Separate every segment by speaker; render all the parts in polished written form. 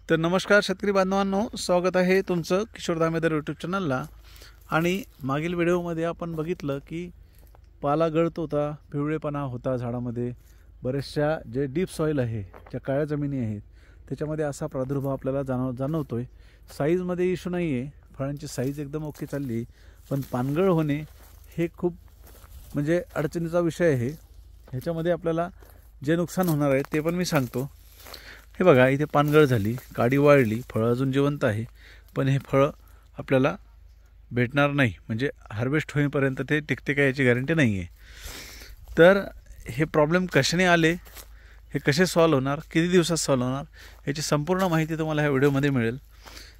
Speaker 1: तर नमस्कार शेतकरी बांधवांनो, स्वागत आहे तुमचं किशोर दामेदर यूट्यूब चॅनलला। आणि मागील व्हिडिओमध्ये आपण बघितलं की पाला गळत होता, पिवळेपणा होता झाडामध्ये, बरेचशा जे डीप सॉइल आहे, ज्या काळ्या जमिनी आहेत त्याच्यामध्ये असा प्रादुर्भाव आपल्याला जाणवतोय। साईजमध्ये इश्यू नाही आहे, फळांची साईज एकदम ओके चालली, पण पानगळ होणे हे खूप म्हणजे अडचणीचा विषय आहे। ह्याच्यामध्ये आपल्याला जे नुकसान होणार आहे ते पण मी सांगतो। हे बघा, इथे पानगळ झाली, काडी वाळली, फळ अजून जिवंत आहे, पण हे फळ आपल्याला भेटणार नाही, म्हणजे हार्वेस्ट होईपर्यंत ते टिकते का याची गॅरंटी नाही आहे। तर हे प्रॉब्लेम कशाने आले, हे कसे सॉल्व होणार, किती दिवसात सॉल्व होणार, याची संपूर्ण माहिती तुम्हाला ह्या व्हिडिओमध्ये मिळेल।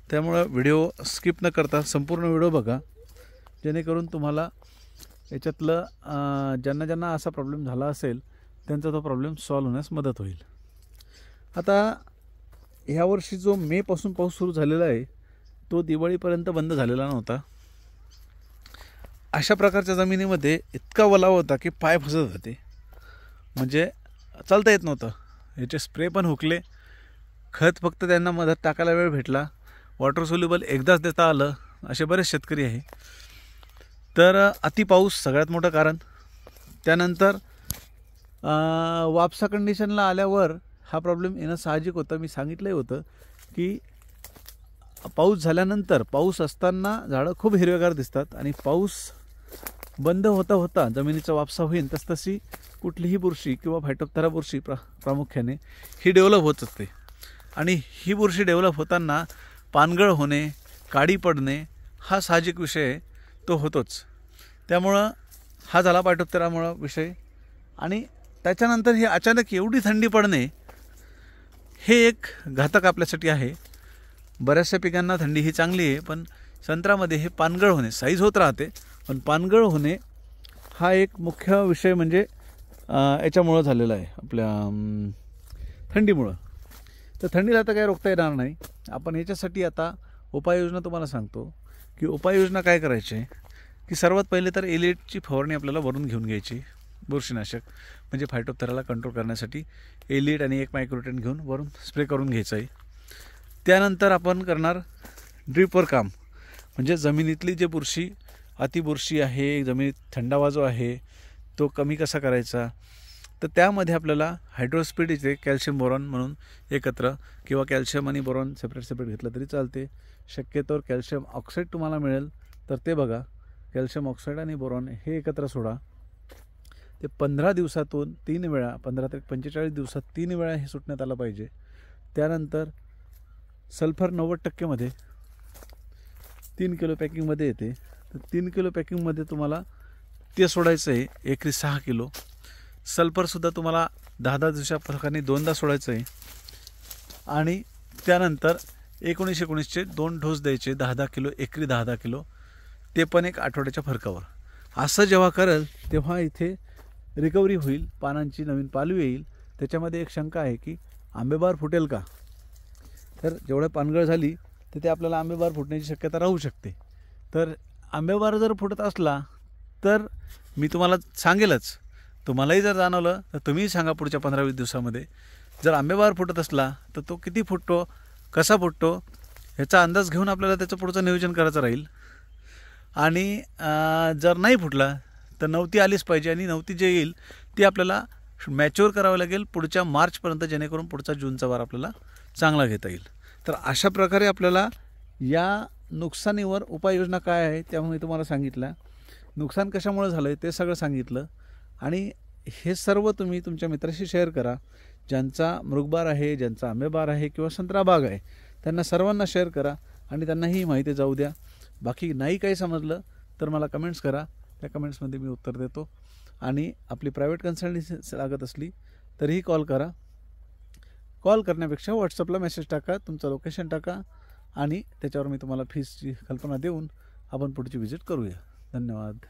Speaker 1: त्यामुळे व्हिडिओ स्किप न करता संपूर्ण व्हिडिओ बघा, जेणेकरून तुम्हाला याच्यातलं ज्यांना ज्यांना असा प्रॉब्लेम झाला असेल त्यांचा तो प्रॉब्लेम सॉल्व होण्यास मदत होईल। आता ह्या वर्षी जो मे पासून पाऊस सुरू झालेला आहे तो दिवाळीपर्यंत बंद झालेला नव्हता। अशा प्रकारच्या जमिनीमध्ये इतका ओलावा होता की पाय फसत होते, म्हणजे चालता येत नव्हतं। याचे स्प्रे पण हुकले, खत फक्त त्यांना मदत टाकायला वेळ भेटला, वॉटर सोल्युबल एकदाच देता आलं, असे बरेच शेतकरी आहे। तर अति पाऊस सगळ्यात मोठं कारण। त्यानंतर वापसा कंडिशनला आल्यावर हा प्रॉब्लेम येणं साहजिक होतं। मी सांगितलंही होतं की पाऊस झाल्यानंतर, पाऊस असताना झाडं खूप हिरवेगार दिसतात, आणि पाऊस बंद होता होता जमिनीचा वापसा होईल तसतशी कुठलीही बुरशी किंवा फायटोप्थेरा बुरशी प्रामुख्याने ही डेव्हलप होत असते। आणि ही बुरशी डेव्हलप होताना पानगळ होणे, काडी पडणे हा साहजिक विषय तो होतोच। त्यामुळं हा झाला फायटोप्थेरामुळं विषय। आणि त्याच्यानंतर हे अचानक एवढी थंडी पडणे हे एक घातक आपल्यासाठी आहे। बऱ्याचशा पिकांना थंडी ही चांगली आहे, पण संत्र्यामध्ये हे पानगळ होणे, साईज होत राहते पण पानगळ होणे हा एक मुख्य विषय म्हणजे याच्यामुळं झालेला आहे, आपल्या थंडीमुळं। तर थंडीला तर काही रोखता येणार नाही। आपण याच्यासाठी आता उपाययोजना तुम्हाला सांगतो की उपाययोजना काय करायची की सर्वात पहिले तर एलिटची फवारणी आपल्याला वरून घेऊन घ्यायची, बुरशीनाशक म्हणजे फायटोप्थेराला कंट्रोल करण्यासाठी एलिट आणि 1 मायक्रोटेन घेऊन वरून स्प्रे करून घ्यायचं आहे। त्यानंतर आपण करणार ड्रीपवर काम, म्हणजे जमिनीतली जे बुरशी, अतिबुरशी आहे, जमिनीत थंडावा जो आहे तो कमी कसा करायचा, तर त्यामध्ये आपल्याला हायड्रोस्पीड इथे कॅल्शियम बोरॉन म्हणून एकत्र, किंवा कॅल्शियम आणि बोरॉन सेपरेट घेतलं तरी चालते। शक्यतोवर कॅल्शियम ऑक्साईड तुम्हाला मिळेल तर ते बघा, कॅल्शियम ऑक्साईड आणि बोरॉन हे एकत्र सोडा। ते 15 दिवसातून 3 वेळा, 15 ते 45 दिवसात 3 वेळा हे सुटण्यात आलं पाहिजे। त्यानंतर सल्फर 90% मध्ये 3 किलो पॅकिंगमध्ये येते, तर 3 किलो पॅकिंगमध्ये तुम्हाला ते सोडायचं आहे, एकरी 6 किलो। सल्फरसुद्धा तुम्हाला 10-10 दिवसाप्रमाणे 2दा सोडायचं आहे। आणि त्यानंतर 19-19चे 2 डोस द्यायचे, 10-10 किलो, एकरी 10-10 किलो, ते पण एक आठवड्याच्या फरकावर। असं जेव्हा करेल तेव्हा इथे रिकव्हरी होईल, पानांची नवीन पालवी येईल। त्याच्यामध्ये एक शंका आहे की आंबेबार फुटेल का, तर जेवढं पानगळ झाली तर ते आपल्याला आंबेबार फुटण्याची शक्यता राहू शकते। तर आंबेबार जर फुटत असला तर मी तुम्हाला सांगेलच, तुम्हालाही जर जाणवलं तर तुम्हीही सांगा पुढच्या 15-20 दिवसामध्ये। जर आंबेबार फुटत असला तर तो किती फुटतो, कसा फुटतो, ह्याचा अंदाज घेऊन आपल्याला त्याचं पुढचं नियोजन करायचं राहील। आणि जर नाही फुटला तर नवती आलीच पाहिजे, आणि नवती जे येईल ती आपल्याला मॅच्युअर करावं लागेल पुढच्या मार्चपर्यंत, जेणेकरून पुढचा जूनचा वार आपल्याला चांगला घेता येईल। तर अशा प्रकारे आपल्याला या नुकसानीवर उपाययोजना काय आहे त्यामुळे तुम्हाला सांगितलं, नुकसान कशामुळे झालं ते सगळं सांगितलं। आणि हे सर्व तुम्ही तुमच्या मित्राशी शेअर करा, ज्यांचा मृगबार आहे, ज्यांचा आंबेबार आहे किंवा संत्रा बाग आहे, त्यांना सर्वांना शेअर करा आणि त्यांना ही माहिती जाऊ द्या। बाकी नाही काही समजलं तर मला कमेंट्स करा, त्या कमेंट्समध्ये मी उत्तर देतो। आणि आपली प्रायव्हेट कन्सल्टन्सी लागत असली तरीही कॉल करा। कॉल करण्यापेक्षा व्हॉट्सअपला मेसेज टाका, तुमचं लोकेशन टाका, आणि त्याच्यावर मी तुम्हाला फीसची कल्पना देऊन आपण पुढची व्हिजिट करूया। धन्यवाद।